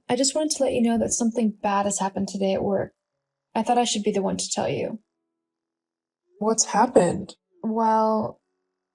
I just wanted to let you know that something bad has happened today at work. I thought I should be the one to tell you. What's happened? Well,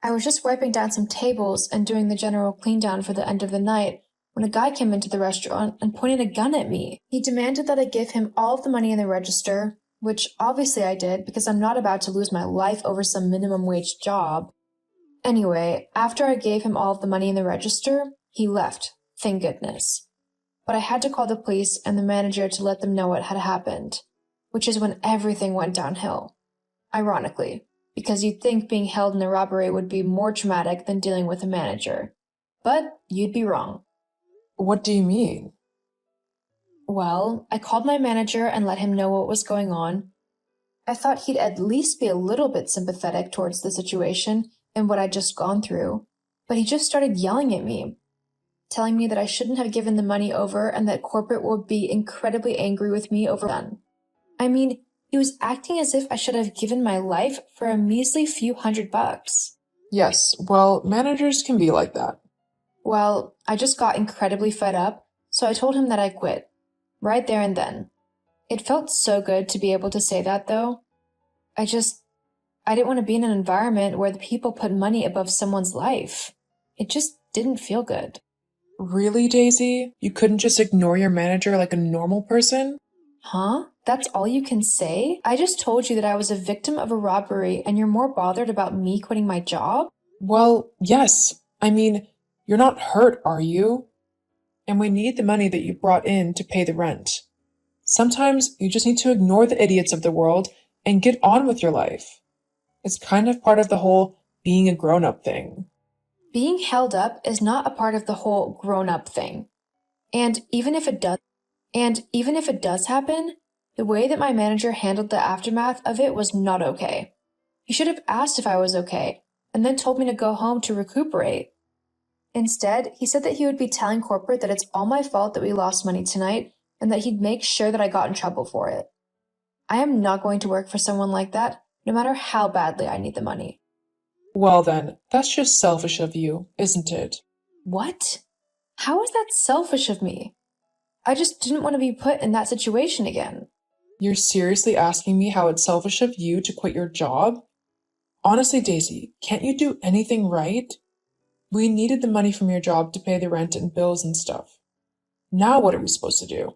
I was just wiping down some tables and doing the general clean down for the end of the night when a guy came into the restaurant and pointed a gun at me. He demanded that I give him all of the money in the register, which obviously I did because I'm not about to lose my life over some minimum wage job. Anyway, after I gave him all of the money in the register, he left, thank goodness. But I had to call the police and the manager to let them know what had happened, which is when everything went downhill. Ironically, because you'd think being held in a robbery would be more traumatic than dealing with a manager. But you'd be wrong. What do you mean? Well, I called my manager and let him know what was going on. I thought he'd at least be a little bit sympathetic towards the situation and what I'd just gone through, but he just started yelling at me, telling me that I shouldn't have given the money over and that corporate would be incredibly angry with me over done. I mean, he was acting as if I should have given my life for a measly few $100. Yes, well, managers can be like that. Well, I just got incredibly fed up, so I told him that I quit. Right there and then. It felt so good to be able to say that, though. I didn't want to be in an environment where the people put money above someone's life. It just didn't feel good. Really, Daisy? You couldn't just ignore your manager like a normal person? Huh? That's all you can say? I just told you that I was a victim of a robbery and you're more bothered about me quitting my job? Well, yes. I mean, you're not hurt, are you? And we need the money that you brought in to pay the rent. Sometimes you just need to ignore the idiots of the world and get on with your life. It's kind of part of the whole being a grown-up thing. Being held up is not a part of the whole grown-up thing. And even if it does happen, the way that my manager handled the aftermath of it was not okay. He should have asked if I was okay, and then told me to go home to recuperate. Instead, he said that he would be telling corporate that it's all my fault that we lost money tonight, and that he'd make sure that I got in trouble for it. I am not going to work for someone like that, no matter how badly I need the money. Well then, that's just selfish of you, isn't it? What? How is that selfish of me? I just didn't want to be put in that situation again. You're seriously asking me how it's selfish of you to quit your job? Honestly, Daisy, can't you do anything right? We needed the money from your job to pay the rent and bills and stuff. Now what are we supposed to do?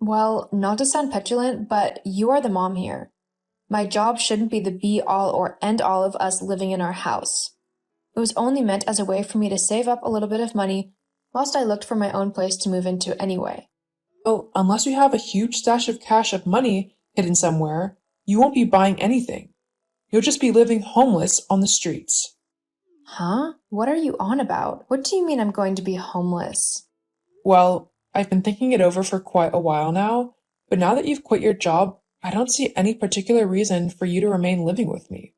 Well, not to sound petulant, but you are the mom here. My job shouldn't be the be-all or end-all of us living in our house. It was only meant as a way for me to save up a little bit of money whilst I looked for my own place to move into anyway. Well, unless you have a huge stash of cash of money hidden somewhere, you won't be buying anything. You'll just be living homeless on the streets. Huh? What are you on about? What do you mean I'm going to be homeless? Well, I've been thinking it over for quite a while now, but now that you've quit your job, I don't see any particular reason for you to remain living with me.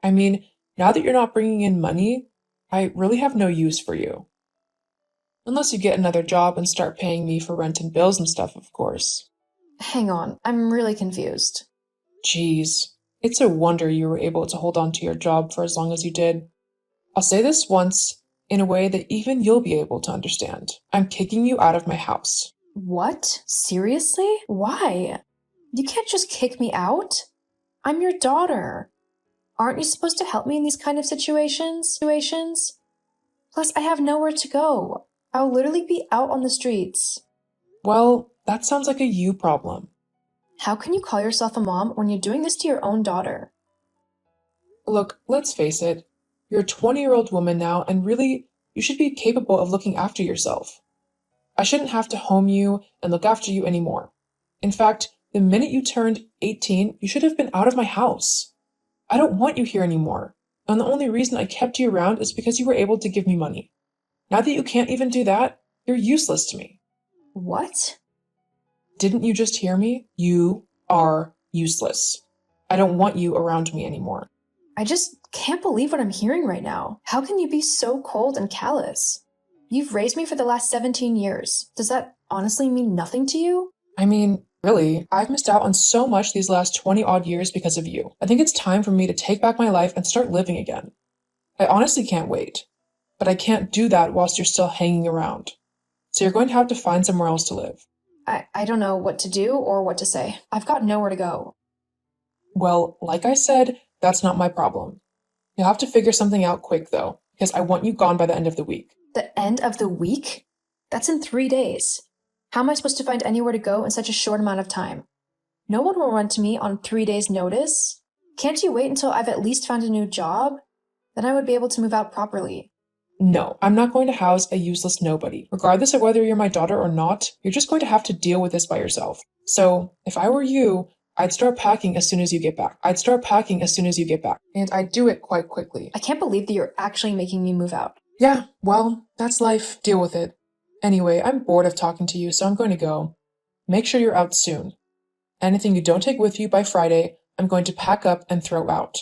I mean, now that you're not bringing in money, I really have no use for you. Unless you get another job and start paying me for rent and bills and stuff, of course. Hang on, I'm really confused. Jeez, it's a wonder you were able to hold on to your job for as long as you did. I'll say this once, in a way that even you'll be able to understand. I'm kicking you out of my house. What? Seriously? Why? You can't just kick me out. I'm your daughter. Aren't you supposed to help me in these kind of situations? Plus, I have nowhere to go. I'll literally be out on the streets. Well, that sounds like a you problem. How can you call yourself a mom when you're doing this to your own daughter? Look, let's face it. You're a 20-year-old woman now, and really, you should be capable of looking after yourself. I shouldn't have to home you and look after you anymore. In fact, the minute you turned 18, you should have been out of my house. I don't want you here anymore, and the only reason I kept you around is because you were able to give me money. Now that you can't even do that, you're useless to me. What? Didn't you just hear me? You are useless. I don't want you around me anymore. I just can't believe what I'm hearing right now. How can you be so cold and callous? You've raised me for the last 17 years. Does that honestly mean nothing to you? I mean, really, I've missed out on so much these last 20-odd years because of you. I think it's time for me to take back my life and start living again. I honestly can't wait. But I can't do that whilst you're still hanging around. So you're going to have to find somewhere else to live. I don't know what to do or what to say. I've got nowhere to go. Well, like I said, that's not my problem. You'll have to figure something out quick, though, because I want you gone by the end of the week. The end of the week? That's in 3 days. How am I supposed to find anywhere to go in such a short amount of time? No one will run to me on 3 days' notice. Can't you wait until I've at least found a new job? Then I would be able to move out properly. No, I'm not going to house a useless nobody. Regardless of whether you're my daughter or not, you're just going to have to deal with this by yourself. So, if I were you, I'd start packing as soon as you get back. And I'd do it quite quickly. I can't believe that you're actually making me move out. Yeah, well, that's life. Deal with it. Anyway, I'm bored of talking to you, so I'm going to go. Make sure you're out soon. Anything you don't take with you by Friday, I'm going to pack up and throw out.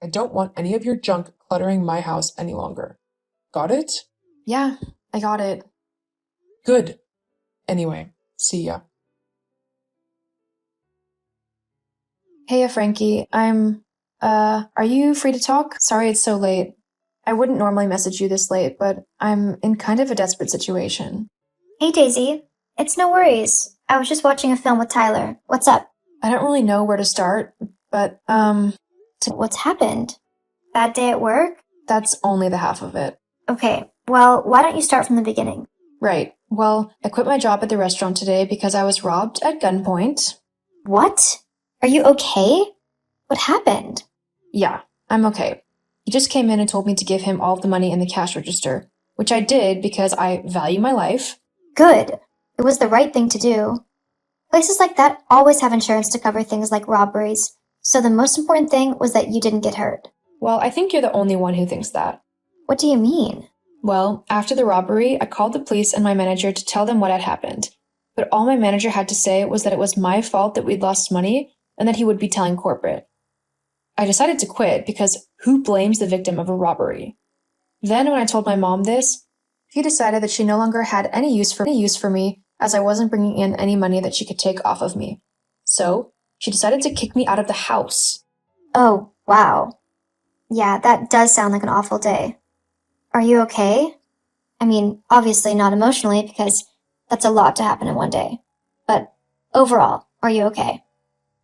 I don't want any of your junk cluttering my house any longer. Got it? Yeah, I got it. Good. Anyway, see ya. Hey, Frankie, are you free to talk? Sorry it's so late. I wouldn't normally message you this late, but I'm in kind of a desperate situation. Hey, Daisy. It's no worries. I was just watching a film with Tyler. What's up? I don't really know where to start, but, What's happened? Bad day at work? that's only the half of it. Okay, well, why don't you start from the beginning? Right. Well, I quit my job at the restaurant today because I was robbed at gunpoint. What? Are you okay? What happened? Yeah, I'm okay. He just came in and told me to give him all of the money in the cash register, which I did because I value my life. Good. It was the right thing to do. Places like that always have insurance to cover things like robberies, so the most important thing was that you didn't get hurt. Well, I think you're the only one who thinks that. What do you mean? Well, after the robbery, I called the police and my manager to tell them what had happened. But all my manager had to say was that it was my fault that we'd lost money and that he would be telling corporate. I decided to quit because who blames the victim of a robbery? Then when I told my mom this, she decided that she no longer had any use for me as I wasn't bringing in any money that she could take off of me. So she decided to kick me out of the house. Oh, wow. Yeah, that does sound like an awful day. Are you okay? I mean, obviously not emotionally because that's a lot to happen in one day. But overall, are you okay?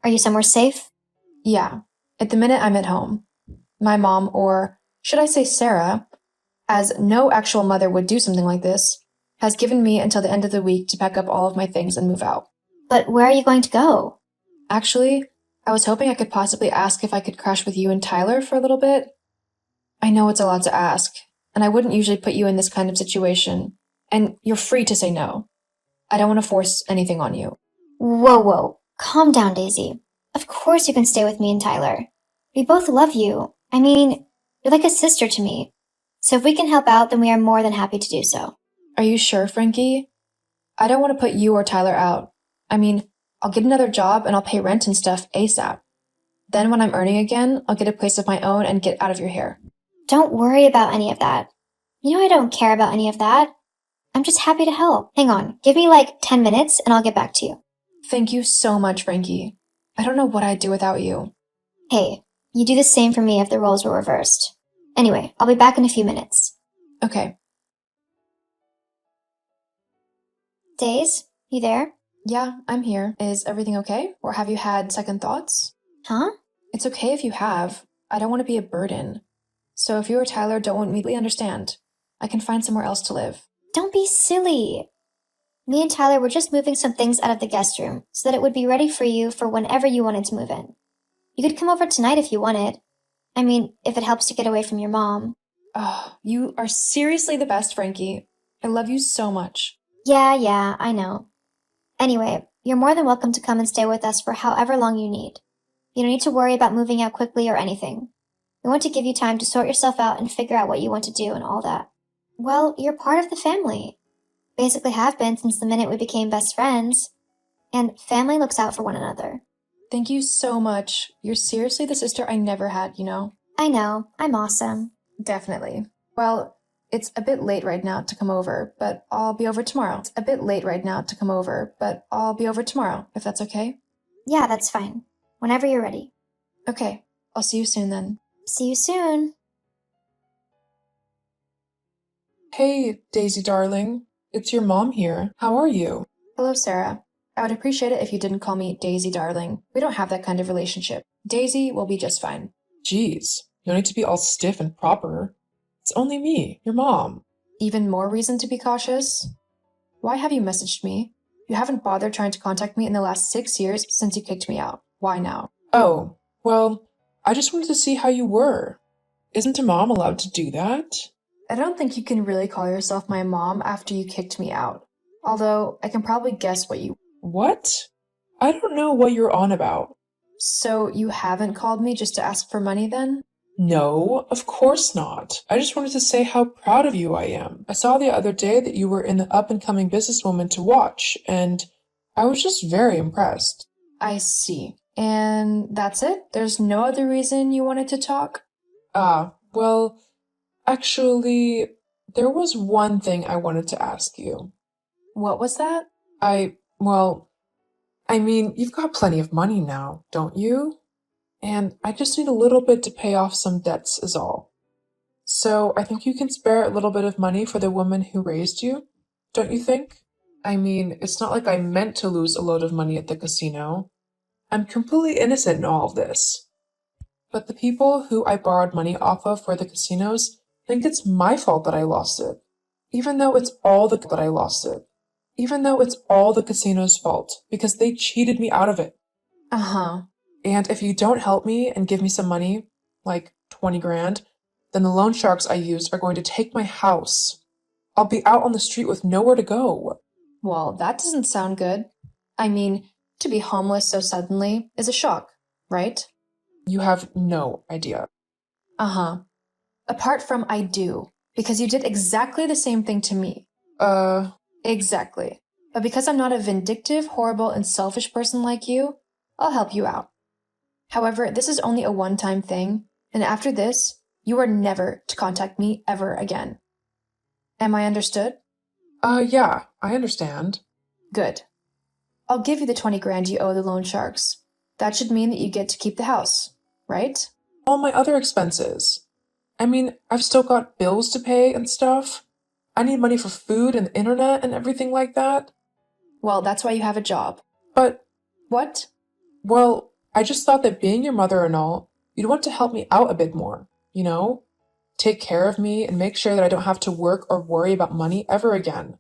Are you somewhere safe? Yeah, at the minute I'm at home. My mom, or should I say Sarah, as no actual mother would do something like this, has given me until the end of the week to pack up all of my things and move out. But where are you going to go? Actually, I was hoping I could possibly ask if I could crash with you and Tyler for a little bit. I know it's a lot to ask, and I wouldn't usually put you in this kind of situation, and you're free to say no. I don't want to force anything on you. Whoa. Calm down, Daisy. Of course you can stay with me and Tyler. We both love you. I mean, you're like a sister to me. So if we can help out, then we are more than happy to do so. Are you sure, Frankie? I don't want to put you or Tyler out. I mean, I'll get another job and I'll pay rent and stuff ASAP. Then when I'm earning again, I'll get a place of my own and get out of your hair. Don't worry about any of that. You know I don't care about any of that. I'm just happy to help. Hang on, give me like 10 minutes and I'll get back to you. Thank you so much, Frankie. I don't know what I'd do without you. Hey, you do the same for me if the roles were reversed. Anyway, I'll be back in a few minutes. Okay. Days, you there? Yeah, I'm here. Is everything okay? Or have you had second thoughts? Huh? It's okay if you have. I don't want to be a burden. So if you or Tyler don't immediately understand, I can find somewhere else to live. Don't be silly. Me and Tyler were just moving some things out of the guest room so that it would be ready for you for whenever you wanted to move in. You could come over tonight if you wanted. I mean, if it helps to get away from your mom. Oh, you are seriously the best, Frankie. I love you so much. Yeah, I know. Anyway, you're more than welcome to come and stay with us for however long you need. You don't need to worry about moving out quickly or anything. We want to give you time to sort yourself out and figure out what you want to do and all that. Well, you're part of the family. Basically have been since the minute we became best friends. And family looks out for one another. Thank you so much. You're seriously the sister I never had, you know? I know, I'm awesome. Definitely. Well, it's a bit late right now to come over, but I'll be over tomorrow. If that's okay? Yeah, that's fine. Whenever you're ready. Okay, I'll see you soon then. See you soon. Hey, Daisy darling. It's your mom here. How are you? Hello, Sarah. I would appreciate it if you didn't call me Daisy, darling. We don't have that kind of relationship. Daisy will be just fine. Jeez, you don't need to be all stiff and proper. It's only me, your mom. Even more reason to be cautious? Why have you messaged me? You haven't bothered trying to contact me in the last 6 years since you kicked me out. Why now? Oh, well, I just wanted to see how you were. Isn't a mom allowed to do that? I don't think you can really call yourself my mom after you kicked me out. Although, I can probably guess what you... What? I don't know what you're on about. So, you haven't called me just to ask for money then? No, of course not. I just wanted to say how proud of you I am. I saw the other day that you were in the up-and-coming businesswoman to watch, and I was just very impressed. I see. And that's it? There's no other reason you wanted to talk? Well, actually, there was one thing I wanted to ask you. What was that? You've got plenty of money now, don't you? And I just need a little bit to pay off some debts is all. So I think you can spare a little bit of money for the woman who raised you, don't you think? I mean, it's not like I meant to lose a load of money at the casino. I'm completely innocent in all of this. But the people who I borrowed money off of for the casinos think it's my fault that I lost it. Even though it's all the casino's fault, because they cheated me out of it. Uh-huh. And if you don't help me and give me some money, like 20 grand, then the loan sharks I used are going to take my house. I'll be out on the street with nowhere to go. Well, that doesn't sound good. I mean, to be homeless so suddenly is a shock, right? You have no idea. Uh-huh. Apart from I do, because you did exactly the same thing to me. Exactly. But because I'm not a vindictive, horrible, and selfish person like you, I'll help you out. However, this is only a one-time thing, and after this, you are never to contact me ever again. Am I understood? Yeah, I understand. Good. I'll give you the 20 grand you owe the loan sharks. That should mean that you get to keep the house, right? All my other expenses. I mean, I've still got bills to pay and stuff. I need money for food and the internet and everything like that. Well, that's why you have a job. But, What? well, I just thought that being your mother and all, you'd want to help me out a bit more, you know? Take care of me and make sure that I don't have to work or worry about money ever again.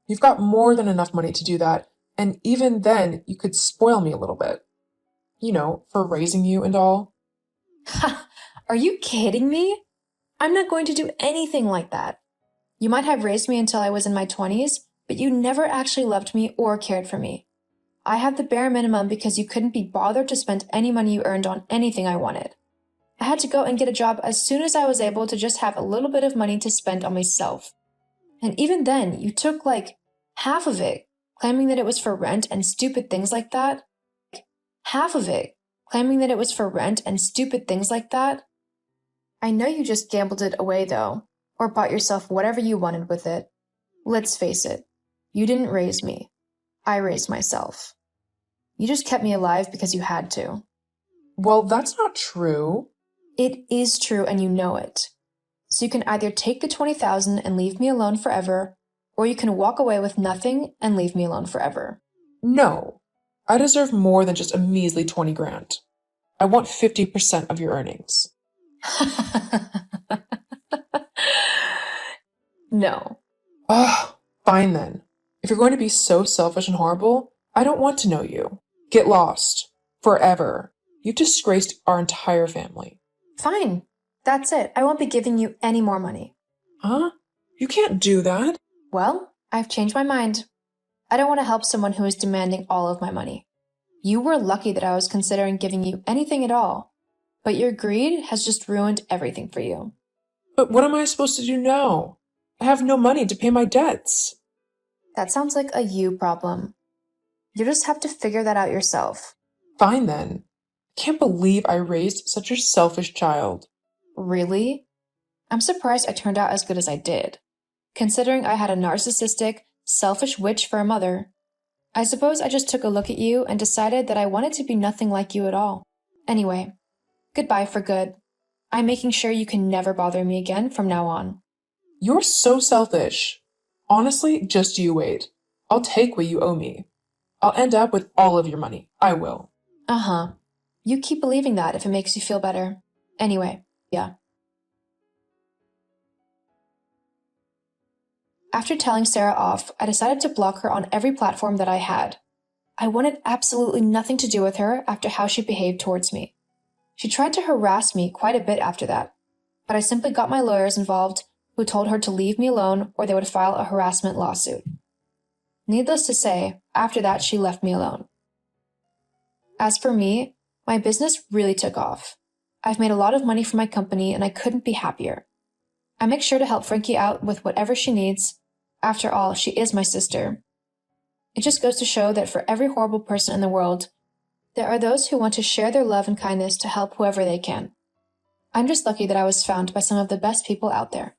You've got more than enough money to do that, and even then, you could spoil me a little bit. You know, for raising you and all. Ha! Are you kidding me? I'm not going to do anything like that. You might have raised me until I was in my 20s, but you never actually loved me or cared for me. I had the bare minimum because you couldn't be bothered to spend any money you earned on anything I wanted. I had to go and get a job as soon as I was able to just have a little bit of money to spend on myself. And even then, you took like half of it, claiming that it was for rent and stupid things like that. Half of it, claiming that it was for rent and stupid things like that. I know you just gambled it away though, or bought yourself whatever you wanted with it. Let's face it, you didn't raise me. I raised myself. You just kept me alive because you had to. Well, that's not true. It is true and you know it. So you can either take the 20,000 and leave me alone forever, or you can walk away with nothing and leave me alone forever. No. I deserve more than just a measly 20 grand. I want 50% of your earnings. No. Fine then. If you're going to be so selfish and horrible, I don't want to know you. Get lost. Forever. You've disgraced our entire family. Fine. That's it. I won't be giving you any more money. Huh? You can't do that. Well, I've changed my mind. I don't want to help someone who is demanding all of my money. You were lucky that I was considering giving you anything at all, but your greed has just ruined everything for you. But what am I supposed to do now? I have no money to pay my debts. That sounds like a you problem. You just have to figure that out yourself. Fine then. I can't believe I raised such a selfish child. Really? I'm surprised I turned out as good as I did, considering I had a narcissistic, selfish witch for a mother. I suppose I just took a look at you and decided that I wanted to be nothing like you at all. Anyway, goodbye for good. I'm making sure you can never bother me again from now on. You're so selfish. Honestly, just you wait. I'll take what you owe me. I'll end up with all of your money. I will. Uh-huh. You keep believing that if it makes you feel better. Anyway, yeah. After telling Sarah off, I decided to block her on every platform that I had. I wanted absolutely nothing to do with her after how she behaved towards me. She tried to harass me quite a bit after that, but I simply got my lawyers involved, who told her to leave me alone or they would file a harassment lawsuit. Needless to say, after that she left me alone. As for me, my business really took off. I've made a lot of money for my company and I couldn't be happier. I make sure to help Frankie out with whatever she needs. After all, she is my sister. It just goes to show that for every horrible person in the world, there are those who want to share their love and kindness to help whoever they can. I'm just lucky that I was found by some of the best people out there.